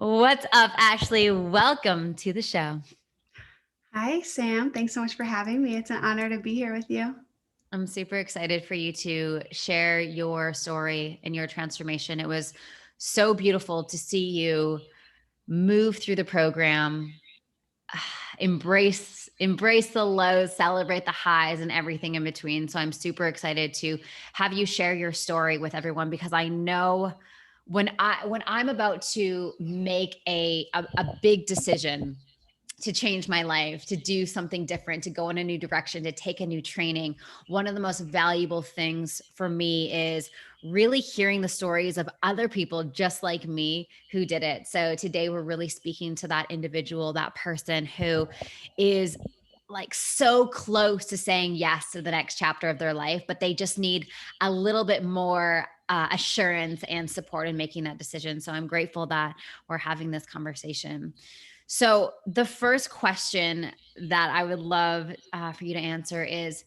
What's up, Ashley? Welcome to the show. Hi, Sam. Thanks so much for having me. It's an honor to be here with you. I'm super excited for you to share your story and your transformation. It was so beautiful to see you move through the program, embrace the lows, celebrate the highs and everything in between. So I'm super excited to have you share your story with everyone because I know when I'm about to make a big decision to change my life, to do something different, to go in a new direction, to take a new training. One of the most valuable things for me is really hearing the stories of other people just like me who did it. So today we're really speaking to that individual, that person who is like so close to saying yes to the next chapter of their life, but they just need a little bit more assurance and support in making that decision. So I'm grateful that we're having this conversation. So, the first question that I would love for you to answer is,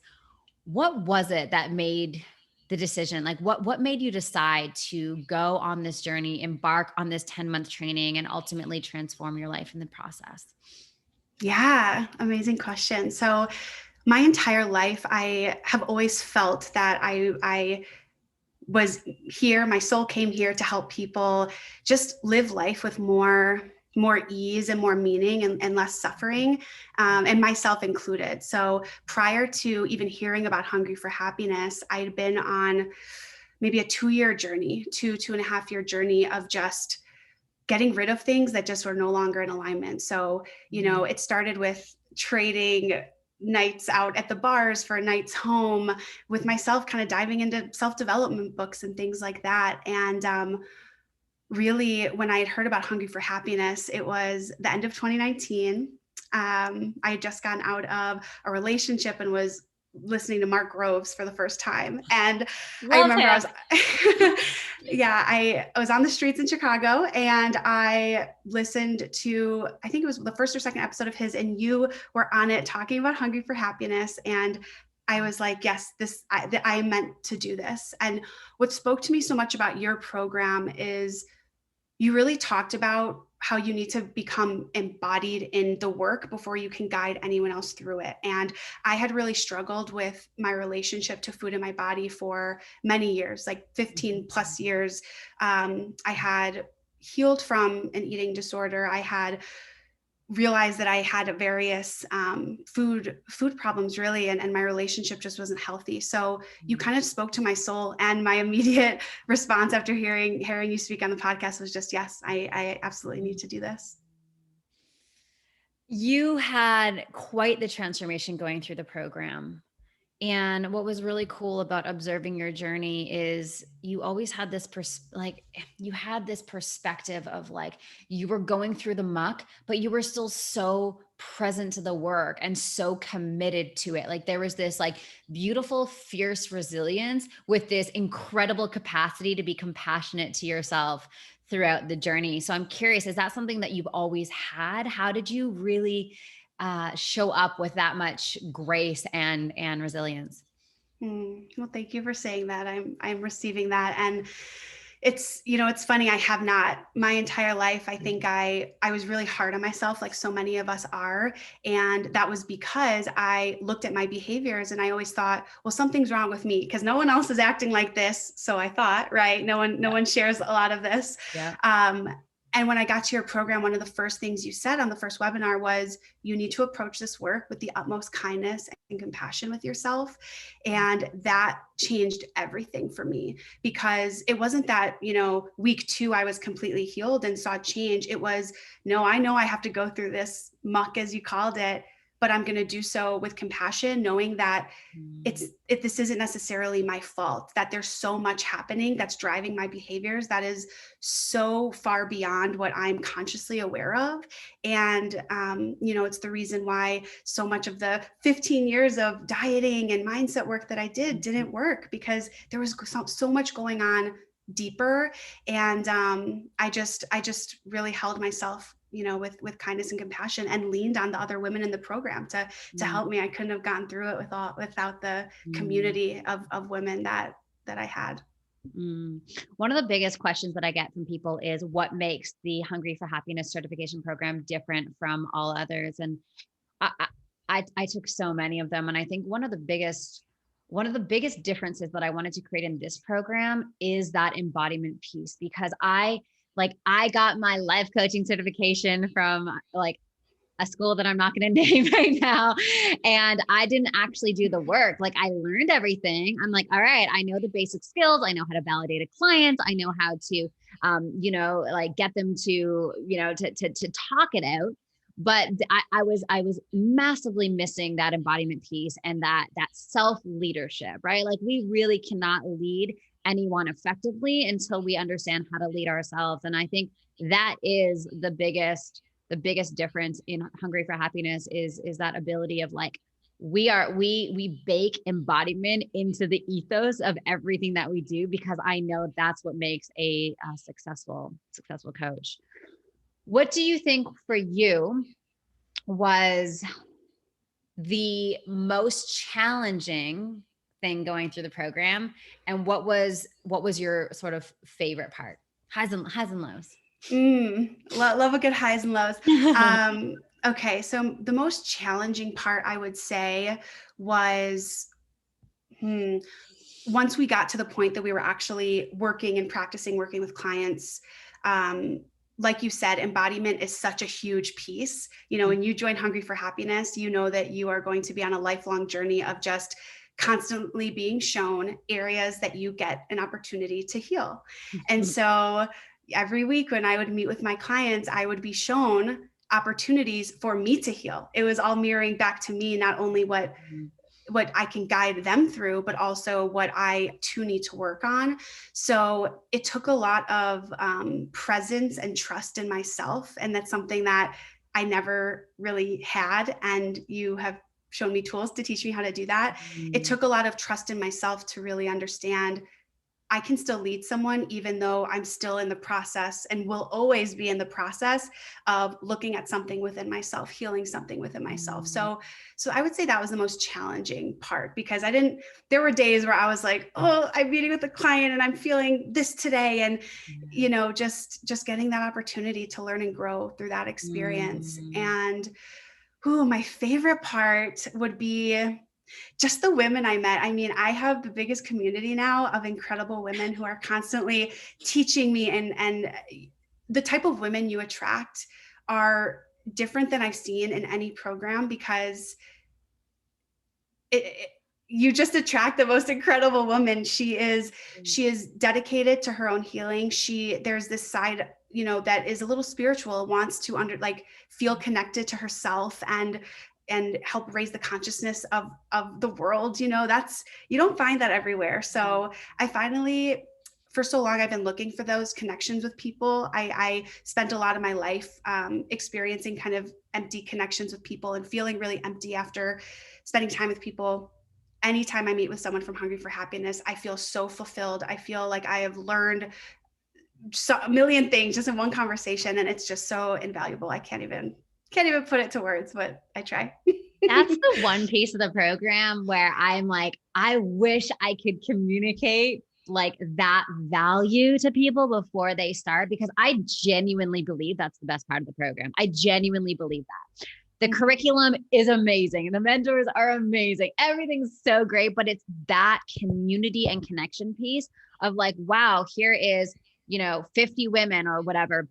what was it that made the decision? Like, what made you decide to go on this journey, embark on this 10-month training, and ultimately transform your life in the process? Yeah, amazing question. So, my entire life, I have always felt that I was here. My soul came here to help people just live life with more ease and more meaning and less suffering, and myself included. So prior to even hearing about Hungry for Happiness, I'd been on maybe a 2-year journey, 2.5 year journey of just getting rid of things that just were no longer in alignment. So, it started with trading nights out at the bars for nights home with myself, kind of diving into self-development books and things like that. And really, when I had heard about Hungry for Happiness, it was the end of 2019. I had just gotten out of a relationship and was listening to Mark Groves for the first time. And I Love remember him. yeah, I was on the streets in Chicago and I listened to, I think it was the first or second episode of his, and you were on it talking about Hungry for Happiness. And I was like, yes, I meant to do this. And what spoke to me so much about your program is you really talked about how you need to become embodied in the work before you can guide anyone else through it. And I had really struggled with my relationship to food in my body for many years, like 15 plus years. I had healed from an eating disorder. I had realized that I had various food problems really, and my relationship just wasn't healthy. So you kind of spoke to my soul, and my immediate response after hearing you speak on the podcast was just, yes, I absolutely need to do this. You had quite the transformation going through the program. And what was really cool about observing your journey is you always had this you had this perspective of like you were going through the muck, but you were still so present to the work and so committed to it. Like there was this like beautiful, fierce resilience with this incredible capacity to be compassionate to yourself throughout the journey. So I'm curious, is that something that you've always had? How did you really show up with that much grace and resilience? Well, thank you for saying that. I'm receiving that, and it's funny. I have not my entire life. I think I was really hard on myself, like so many of us are, and that was because I looked at my behaviors and I always thought, well, something's wrong with me because no one else is acting like this. So I thought, right? No one shares a lot of this. Yeah. Um, and when I got to your program, one of the first things you said on the first webinar was you need to approach this work with the utmost kindness and compassion with yourself. And that changed everything for me, because it wasn't that, week 2, I was completely healed and saw change. It was, no, I know I have to go through this muck, as you called it, but I'm going to do so with compassion, knowing that this isn't necessarily my fault, that there's so much happening that's driving my behaviors that is so far beyond what I'm consciously aware of. And it's the reason why so much of the 15 years of dieting and mindset work that I didn't work, because there was so much going on deeper. And I just really held myself, with kindness and compassion, and leaned on the other women in the program to help me. I couldn't have gotten through it without the Mm. community of women that I had. Mm. One of the biggest questions that I get from people is what makes the Hungry for Happiness certification program different from all others? And I, I, I took so many of them, and I think one of the biggest differences that I wanted to create in this program is that embodiment piece, because I got my life coaching certification from like a school that I'm not going to name right now. And I didn't actually do the work. Like I learned everything. I'm like, all right, I know the basic skills. I know how to validate a client. I know how to, like get them to, to talk it out. But I was massively missing that embodiment piece and that self leadership, right? Like we really cannot lead anyone effectively until we understand how to lead ourselves. And I think that is the biggest difference in Hungry for Happiness is that ability of like we bake embodiment into the ethos of everything that we do, because I know that's what makes a successful coach. What do you think for you was the most challenging thing going through the program, and what was your sort of favorite part? Highs and lows. Love a good highs and lows. Okay, so the most challenging part I would say was hmm, once we got to the point that we were actually working and practicing working with clients. Um, like you said, embodiment is such a huge piece. When you join Hungry for Happiness, you know that you are going to be on a lifelong journey of just constantly being shown areas that you get an opportunity to heal. And so every week when I would meet with my clients, I would be shown opportunities for me to heal. It was all mirroring back to me, not only what I can guide them through, but also what I too need to work on. So it took a lot of presence and trust in myself. And that's something that I never really had. And you have shown me tools to teach me how to do that. It Mm. took a lot of trust in myself to really understand I can still lead someone, even though I'm still in the process and will always be in the process of looking at something within myself, healing something within myself. Mm. So I would say that was the most challenging part, because there were days where I was like, oh, I'm meeting with a client and I'm feeling this today. And, just getting that opportunity to learn and grow through that experience. Mm. And my favorite part would be just the women I met. I mean, I have the biggest community now of incredible women who are constantly teaching me, and the type of women you attract are different than I've seen in any program, because it you just attract the most incredible woman. She is dedicated to her own healing. There's this side, that is a little spiritual, wants to feel connected to herself and help raise the consciousness of the world. You don't find that everywhere. So I finally, for so long, I've been looking for those connections with people. I spent a lot of my life experiencing kind of empty connections with people and feeling really empty after spending time with people. Anytime I meet with someone from Hungry for Happiness, I feel so fulfilled. I feel like I have learned a million things just in one conversation, and it's just so invaluable. I can't even put it to words, but I try. That's the one piece of the program where I'm like, I wish I could communicate like that value to people before they start, because I genuinely believe that's the best part of the program. I genuinely believe that. The curriculum is amazing. The mentors are amazing. Everything's so great, but it's that community and connection piece of like, wow, here is, 50 women or whatever,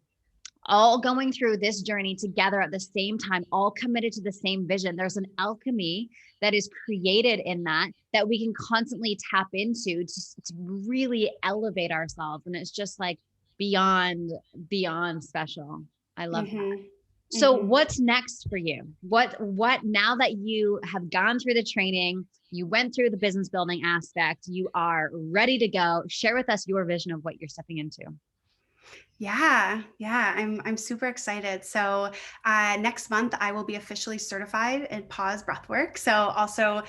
all going through this journey together at the same time, all committed to the same vision. There's an alchemy that is created in that we can constantly tap into to really elevate ourselves. And it's just like beyond special. I love that. Mm-hmm. So Mm-hmm. what's next for you? What now that you have gone through the training, you went through the business building aspect, you are ready to go. Share with us your vision of what you're stepping into. Yeah, I'm super excited. So next month I will be officially certified in pause breathwork. So also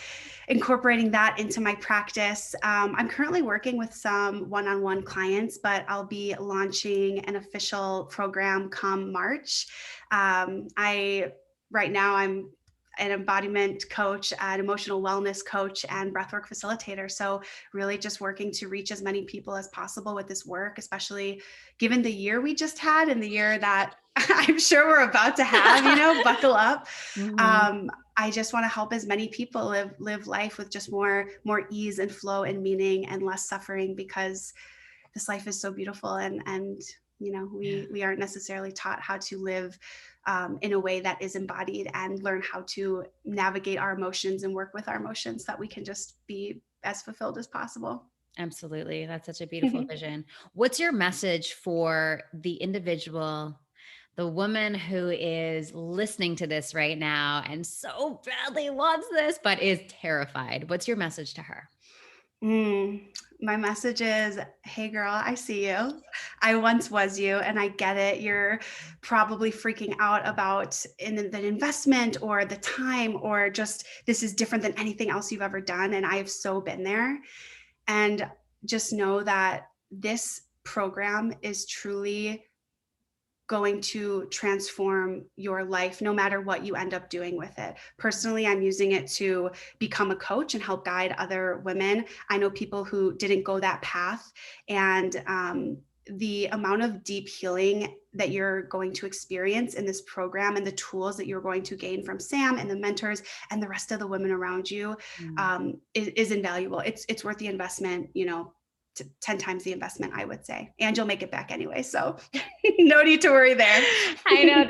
incorporating that into my practice. I'm currently working with some one-on-one clients, but I'll be launching an official program come March. I right now an embodiment coach, an emotional wellness coach, and breathwork facilitator. So really just working to reach as many people as possible with this work, especially given the year we just had and the year that I'm sure we're about to have, buckle up. Mhm. I just want to help as many people live life with just more ease and flow and meaning and less suffering, because this life is so beautiful, and Yeah. we aren't necessarily taught how to live in a way that is embodied, and learn how to navigate our emotions and work with our emotions, so that we can just be as fulfilled as possible. Absolutely. That's such a beautiful vision. What's your message for the individual, the woman who is listening to this right now and so badly wants this, but is terrified? What's your message to her? Mm, my message is, hey girl, I see you. I once was you, and I get it. You're probably freaking out about the investment or the time, or just this is different than anything else you've ever done. And I have so been there. And just know that this program is truly going to transform your life no matter what you end up doing with it. Personally, I'm using it to become a coach and help guide other women. I know people who didn't go that path, and the amount of deep healing that you're going to experience in this program, and the tools that you're going to gain from Sam and the mentors and the rest of the women around you, Mm. is invaluable. It's worth the investment, 10 times the investment, I would say. And you'll make it back anyway. So no need to worry there. I know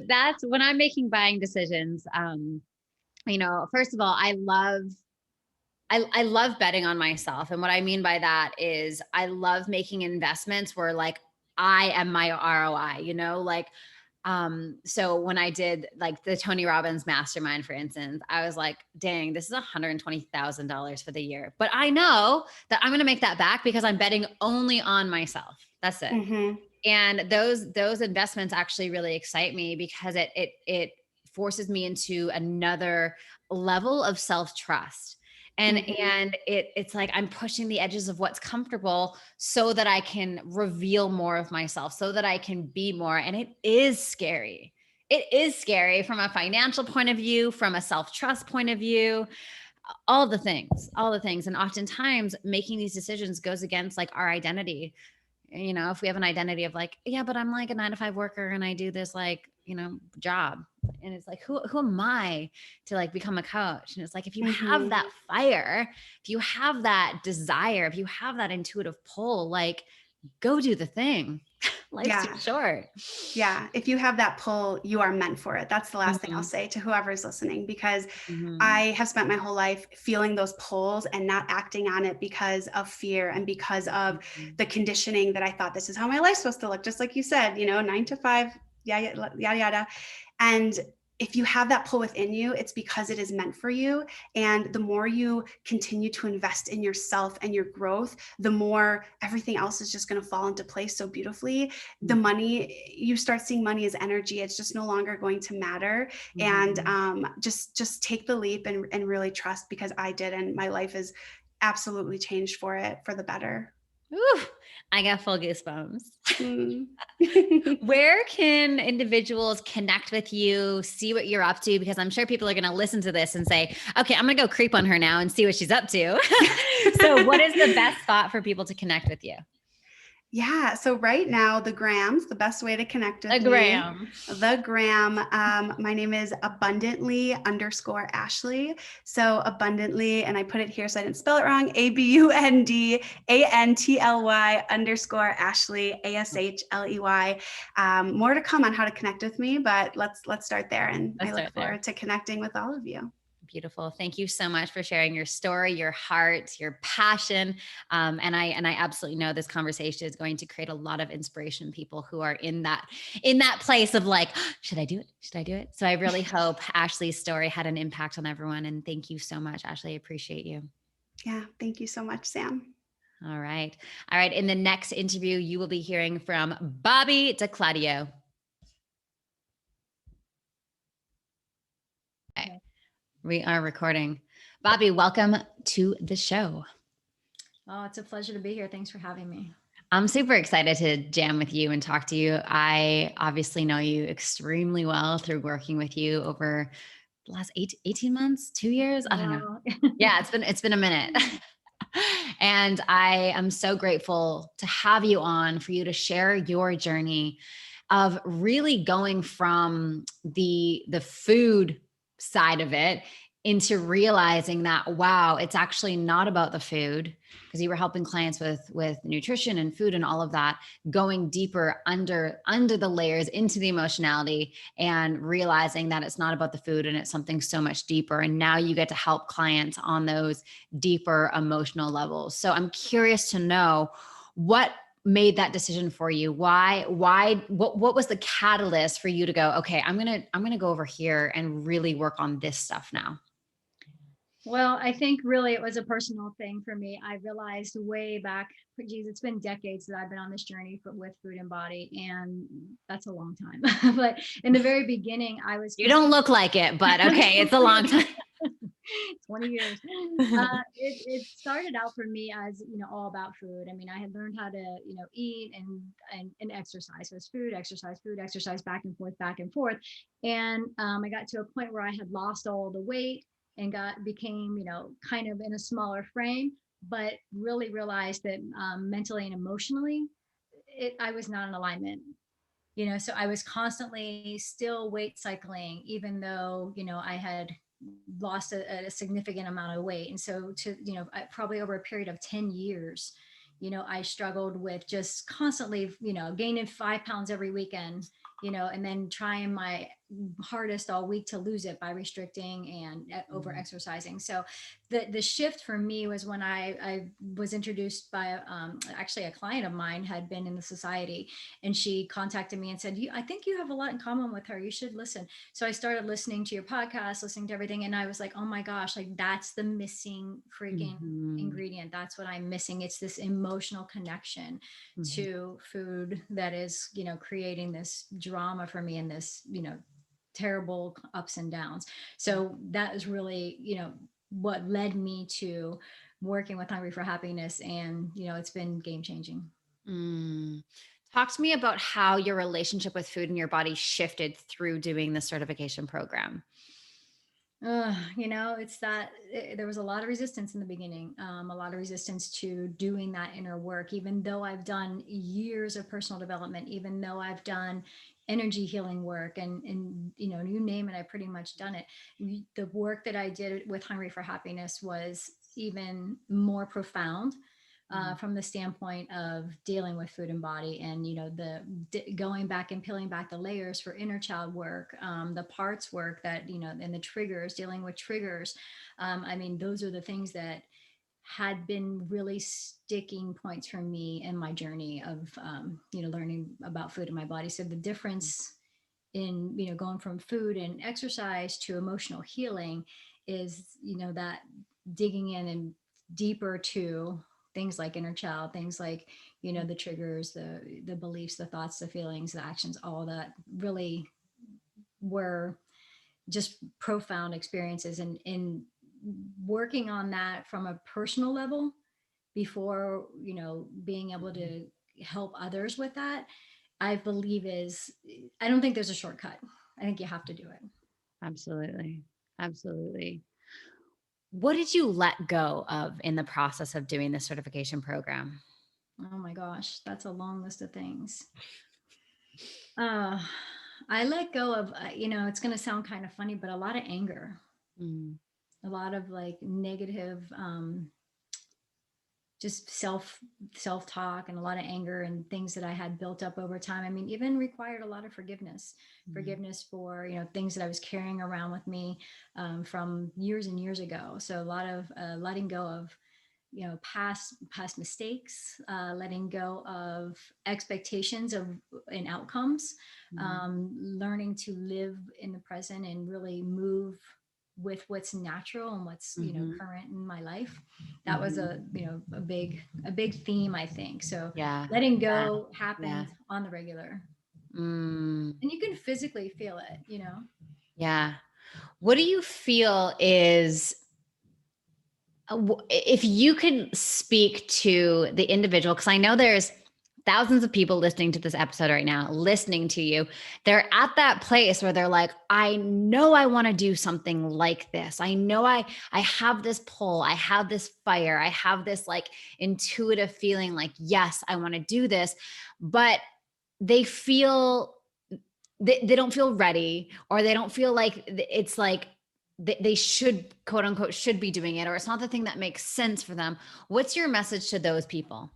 that's when I'm making buying decisions. First of all, I love betting on myself. And what I mean by that is I love making investments where like I am my ROI, so when I did like the Tony Robbins mastermind, for instance, I was like, dang, this is $120,000 for the year. But I know that I'm going to make that back because I'm betting only on myself. That's it. Hmm. And those investments actually really excite me because it forces me into another level of self-trust. Hmm. And it's like I'm pushing the edges of what's comfortable so that I can reveal more of myself, so that I can be more. And it is scary. It is scary from a financial point of view, from a self-trust point of view, all the things, all the things. And oftentimes making these decisions goes against like our identity. If we have an identity of like, yeah, but I'm like a 9 to 5 worker and I do this like, job. And it's like, who am I to like become a coach? And it's like, if you have Hmm. that fire, if you have that desire, if you have that intuitive pull, like go do the thing. Life's too Yeah. short. Yeah. If you have that pull, you are meant for it. That's the last thing I'll Mhm. say to whoever's listening, because Mhm. I have spent my whole life feeling those pulls and not acting on it because of fear and because of Mhm. the conditioning that I thought this is how my life's supposed to look. Just like you said, 9 to 5, yada, yada, yada. And if you have that pull within you, it's because it is meant for you. And the more you continue to invest in yourself and your growth, the more everything else is just going to fall into place so beautifully. The Mhm. money, you start seeing money as energy. It's just no longer going to matter. And Mhm. just take the leap, and really trust, because I did. And my life is absolutely changed for the better. Ooh, I got full goosebumps. Mm. Where can individuals connect with you, see what you're up to? Because I'm sure people are going to listen to this and say, okay, I'm going to go creep on her now and see what she's up to. So, what is the best spot for people to connect with you? Yeah. So right now, the grams, the best way to connect The with me, gram. the gram. My name is abundantly_Ashley. So abundantly, and I put it here so I didn't spell it wrong. ABUNDANTLY_Ashley, ASHLEY. More to come on how to connect with me, but let's start there. And I Let's look start there. forward to connecting with all of you. Beautiful. Thank you so much for sharing your story, your heart, your passion. And I absolutely know this conversation is going to create a lot of inspiration in people who are in that place of like, should I do it? Should I do it? So I really hope Ashley's story had an impact on everyone. And thank you so much, Ashley. I appreciate you. Yeah. Thank you so much, Sam. All right. All right. In the next interview, you will be hearing from Bobbi to Claudio. Okay. We are recording. Bobbi, welcome to the show. Oh, it's a pleasure to be here. Thanks for having me. I'm super excited to jam with you and talk to you. I obviously know you extremely well through working with you over last 18 months, 2 years. I don't know. Wow. Yeah, it's been a minute. And I am so grateful to have you on for you to share your journey of really going from the food side of it into realizing that, wow, it's actually not about the food, because you were helping clients with nutrition and food and all of that, going deeper under the layers into the emotionality and realizing that it's not about the food and it's something so much deeper. And now you get to help clients on those deeper emotional levels. So I'm curious to know what made that decision for you. What was the catalyst for you to go, okay, I'm going to go over here and really work on this stuff now? Well, I think really it was a personal thing for me. I realized way back, geez, it's been decades that I've been on this journey with food and body, and that's a long time. But in the very beginning, I was You don't look like it, but okay, it's a long time. 20 years. It started out for me as, all about food. I mean, I had learned how to, eat and exercise. So it's food, exercise, back and forth. And I got to a point where I had lost all the weight and became, kind of in a smaller frame, but really realized that mentally and emotionally, I was not in alignment. So I was constantly still weight cycling, even though, I had lost a significant amount of weight. And so probably over a period of 10 years, I struggled with just constantly, gaining 5 pounds every weekend, and then trying my hardest all week to lose it by restricting and over exercising. So the shift for me was when I was introduced by actually a client of mine had been in the society, and she contacted me and said, I think you have a lot in common with her. You should listen. So I started listening to your podcast, listening to everything. And I was like, oh my gosh, like that's the missing freaking ingredient. That's what I'm missing. It's this emotional connection to food that is, creating this drama for me and this, terrible ups and downs. So that is really, what led me to working with Hungry for Happiness. And, it's been game changing. Talk to me about how your relationship with food and your body shifted through doing the certification program. It's that there was a lot of resistance in the beginning, a lot of resistance to doing that inner work, even though I've done years of personal development, even though I've done energy healing work and you name it, I pretty much done it. The work that I did with Hungry for Happiness was even more profound. From the standpoint of dealing with food and body, and going back and peeling back the layers for inner child work, the parts work that and the triggers, dealing with triggers. I mean, those are the things that had been really sticking points for me in my journey of learning about food in my body. So the difference in going from food and exercise to emotional healing is that digging in and deeper to things like inner child, things like the triggers, the beliefs, the thoughts, the feelings, the actions, all that really were just profound experiences. And in working on that from a personal level before being able to help others with that, I believe I don't think there's a shortcut. I think you have to do it. Absolutely. What did you let go of in the process of doing the certification program? Oh my gosh, that's a long list of things. I let go of, it's going to sound kind of funny, but a lot of anger, a lot of like negative, just self-talk, and a lot of anger and things that I had built up over time. I mean, even required a lot of forgiveness for, things that I was carrying around with me from years and years ago. So a lot of letting go of, past mistakes, letting go of expectations and outcomes, learning to live in the present and really move with what's natural and what's current in my life. That was a big theme, I think. So letting go happens on the regular, and you can physically feel it. Yeah. What do you feel is, if you could speak to the individual, because I know there's thousands of people listening to this episode right now, listening to you, they're at that place where they're like, I know I want to do something like this. I know I have this pull, I have this fire, I have this like intuitive feeling like, yes, I want to do this, but they feel they don't feel ready, or they don't feel like it's like they should, quote unquote, should be doing it, or it's not the thing that makes sense for them. What's your message to those people?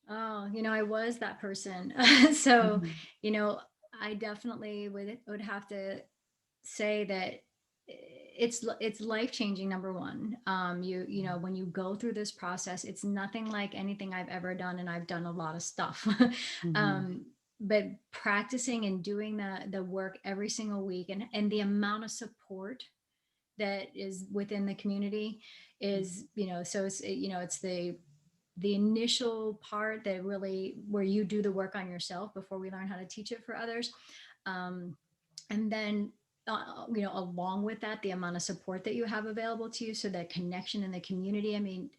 Oh, I was that person. So, Mhm. I definitely would have to say that it's life changing. Number one, when you go through this process, it's nothing like anything I've ever done, and I've done a lot of stuff. Mhm. um, but practicing and doing the work every single week, and the amount of support that is within the community is, so it's the initial part that really, where you do the work on yourself before we learn how to teach it for others. um, and then along with that, the amount of support that you have available to you, so that connection in the community. I mean,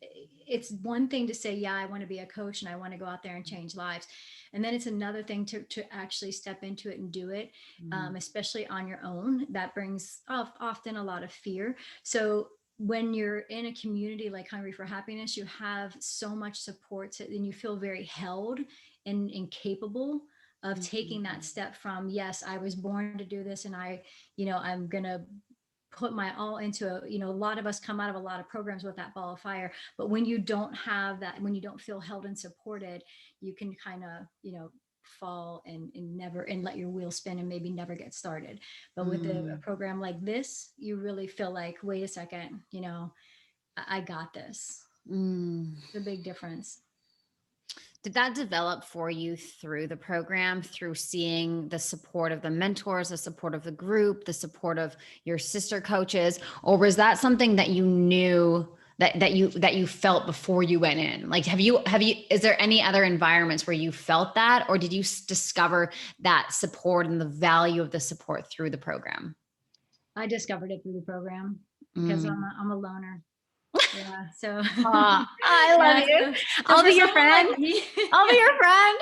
it's one thing to say, yeah, I want to be a coach and I want to go out there and change lives, and then it's another thing to actually step into it and do it, Mhm. especially on your own. That brings often a lot of fear. So when you're in a community like Hungry for Happiness, you have so much support, and you feel very held and capable of taking that Mhm. step from, yes, I was born to do this, and I'm gonna put my all into a lot of us come out of a lot of programs with that ball of fire. But when you don't have that, when you don't feel held and supported, you can kind of fall and never, and let your wheel spin and maybe never get started. But with a Mhm. program like this, you really feel like, wait a second, I got this. Mm. It's a big difference. Did that develop for you through the program, through seeing the support of the mentors, the support of the group, the support of your sister coaches, or was that something that you knew that you felt before you went in? Like, have you is there any other environments where you felt that, or did you discover that support and the value of the support through the program? I discovered it through the program because I'm Mm. I'm a loner. Yeah. So, I love yeah. you. So I'll for be your someone friend. like me, I'll be your friend.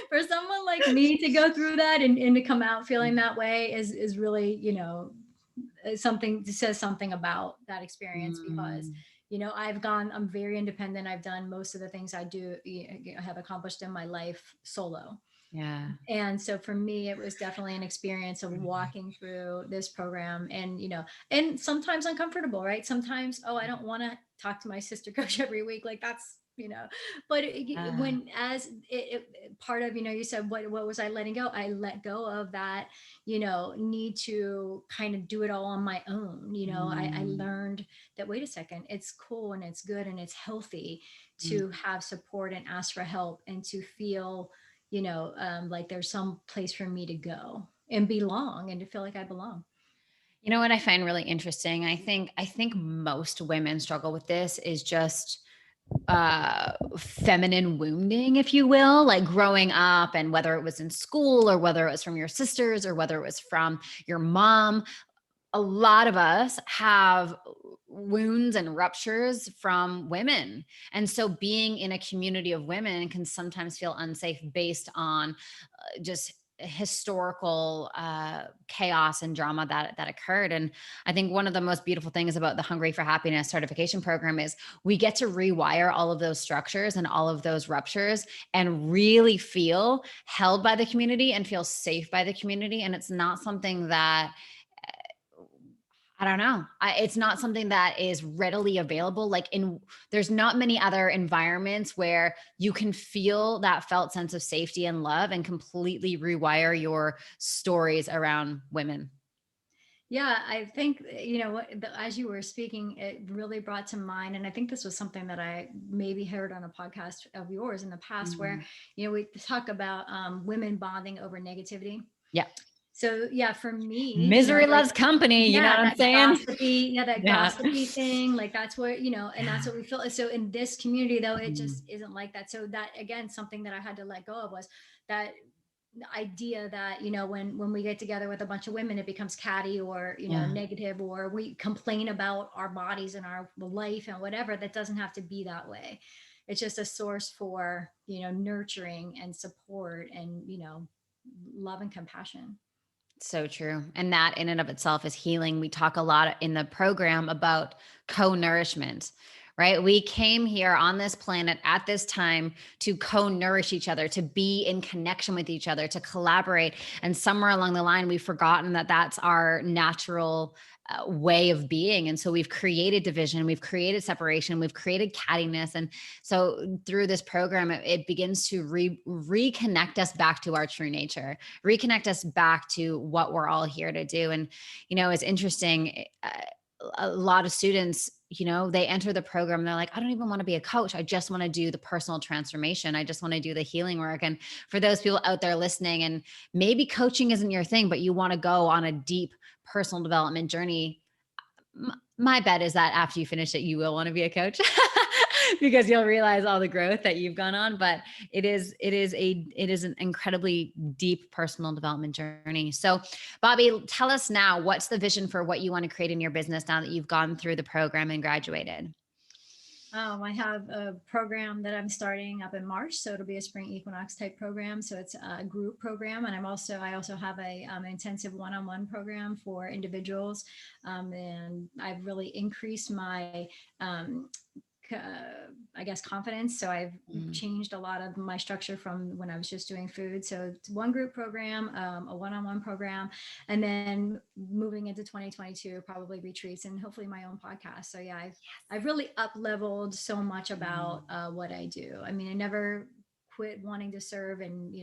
for someone like me to go through that, and to come out feeling that way is really, something, says something about that experience. Because Mm. I'm very independent. I've done most of the things I do, have accomplished in my life solo. Yeah. And so for me, it was definitely an experience of walking through this program, and and sometimes uncomfortable, right? Sometimes, oh, I don't want to talk to my sister coach every week, like that's, but Ah. when, as part of, you said, what was I letting go? I let go of that, need to kind of do it all on my own. I Mm. learned that, wait a second, it's cool and it's good and it's healthy Mm. to have support and ask for help, and to feel, like there's some place for me to go and belong, and to feel like I belong. You know what I find really interesting? I think most women struggle with this, is just feminine wounding, if you will, like growing up, and whether it was in school, or whether it was from your sisters, or whether it was from your mom. A lot of us have wounds and ruptures from women. And so being in a community of women can sometimes feel unsafe based on just historical chaos and drama that occurred. And I think one of the most beautiful things about the Hungry for Happiness certification program is we get to rewire all of those structures and all of those ruptures, and really feel held by the community and feel safe by the community. And it's not something that, I don't know. It's not something that is readily available. There's not many other environments where you can feel that felt sense of safety and love, and completely rewire your stories around women. Yeah, I think, as you were speaking, it really brought to mind, and I think this was something that I maybe heard on a podcast of yours in the past, where Mhm. we talk about women bonding over negativity. Yeah. So yeah, for me, Misery like, loves company. You know yeah, what I'm that saying? gossipy, yeah, that Yeah. gossipy thing, like that's what, and that's Yeah. what we feel. So in this community, though, it Mhm. just isn't like that. So that, again, something that I had to let go of was that idea that, when we get together with a bunch of women, it becomes catty, or Yeah. negative, or we complain about our bodies and our life and whatever. That doesn't have to be that way. it's just a source for, nurturing and support and, love and compassion. So true. And that in and of itself is healing. We talk a lot in the program about co-nourishment, right? We came here on this planet at this time to co-nourish each other, to be in connection with each other, to collaborate. And somewhere along the line, we've forgotten that that's our natural way of being. And so we've created division, we've created separation, we've created cattiness. And so through this program, it begins to reconnect us back to our true nature, reconnect us back to what we're all here to do. And, it's interesting. A lot of students, they enter the program and they're like, I don't even want to be a coach. I just want to do the personal transformation. I just want to do the healing work. And for those people out there listening, and maybe coaching isn't your thing, but you want to go on a deep personal development journey, my bet is that after you finish it, you will want to be a coach because you'll realize all the growth that you've gone on. But it is an incredibly deep personal development journey. So Bobbi, tell us now, what's the vision for what you want to create in your business now that you've gone through the program and graduated? I have a program that I'm starting up in March, so it'll be a spring equinox type program. So it's a group program, and I also have a intensive one-on-one program for individuals, and I've really increased my I guess confidence. So I've changed a lot of my structure from when I was just doing food. So it's one group program, a one-on-one program, and then moving into 2022, probably retreats and hopefully my own podcast. So yeah, I've really up-leveled so much about what I do. I mean, I never quit wanting to serve and,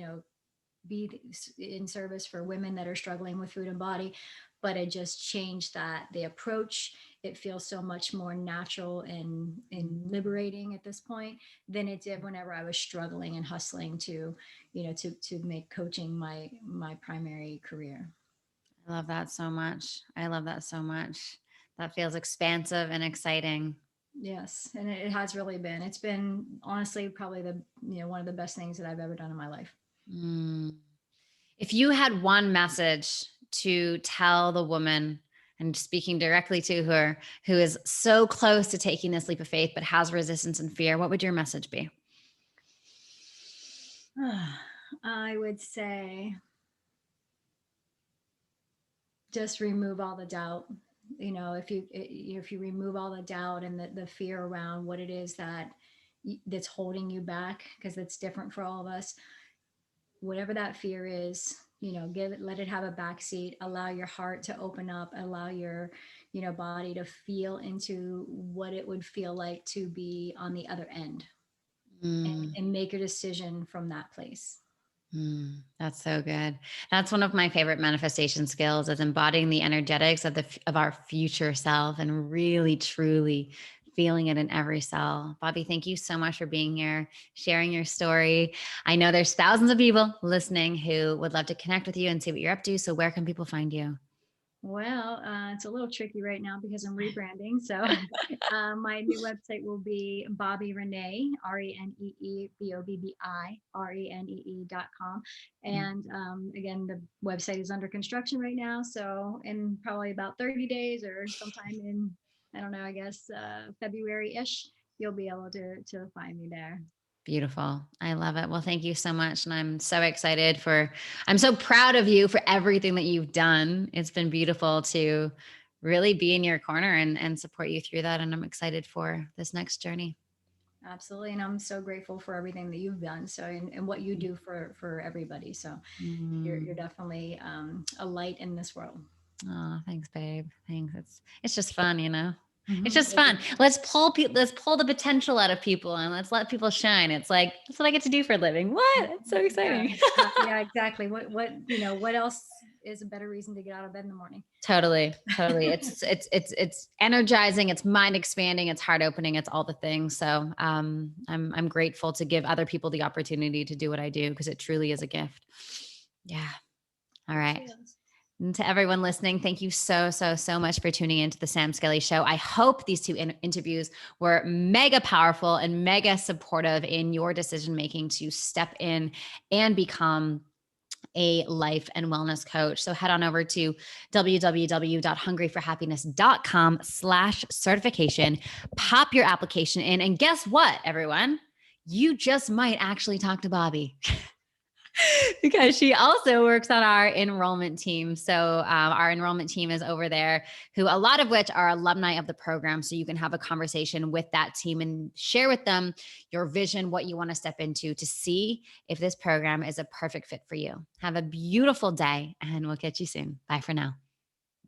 be in service for women that are struggling with food and body, but I just changed the approach. It feels so much more natural and liberating at this point than it did whenever I was struggling and hustling to make coaching my primary career. I love that so much. That feels expansive and exciting. Yes. And it has really been. It's been honestly probably one of the best things that I've ever done in my life. If you had one message to tell the woman, and speaking directly to her, who is so close to taking this leap of faith, but has resistance and fear, what would your message be? I would say just remove all the doubt. If you remove all the doubt and the fear around what it is that's holding you back, because it's different for all of us, whatever that fear is, let it have a backseat, allow your heart to open up, allow your, body to feel into what it would feel like to be on the other end and make a decision from that place. That's so good. That's one of my favorite manifestation skills, is embodying the energetics of our future self and really, truly feeling it in every cell. Bobbi, thank you so much for being here, sharing your story. I know there's thousands of people listening who would love to connect with you and see what you're up to. So where can people find you? Well, it's a little tricky right now because I'm rebranding. So my new website will be Bobbi Renee, ReneeBobbi.com. And again, the website is under construction right now. So in probably about 30 days or sometime in, I don't know, I guess February-ish, you'll be able to find me there. Beautiful. I love it. Well, thank you so much. And I'm so excited I'm so proud of you for everything that you've done. It's been beautiful to really be in your corner and support you through that. And I'm excited for this next journey. Absolutely. And I'm so grateful for everything that you've done. So, and what you do for everybody. So you're definitely a light in this world. Oh, thanks, babe. Thanks. It's just fun, It's just fun. Let's pull the potential out of people and let's let people shine. It's like, that's what I get to do for a living. What? It's so exciting. Yeah, exactly. What else is a better reason to get out of bed in the morning? Totally. It's energizing. It's mind expanding. It's heart opening. It's all the things. So, I'm grateful to give other people the opportunity to do what I do, because it truly is a gift. Yeah. All right. And to everyone listening, thank you so much for tuning into the Sam Skelly Show. I hope these two interviews were mega powerful and mega supportive in your decision-making to step in and become a life and wellness coach. So head on over to www.hungryforhappiness.com/certification, pop your application in. And guess what, everyone? you just might actually talk to Bobbi. Because she also works on our enrollment team. So our enrollment team is over there, who a lot of which are alumni of the program. So you can have a conversation with that team and share with them your vision, what you want to step into to see if this program is a perfect fit for you. Have a beautiful day, and we'll catch you soon. Bye for now.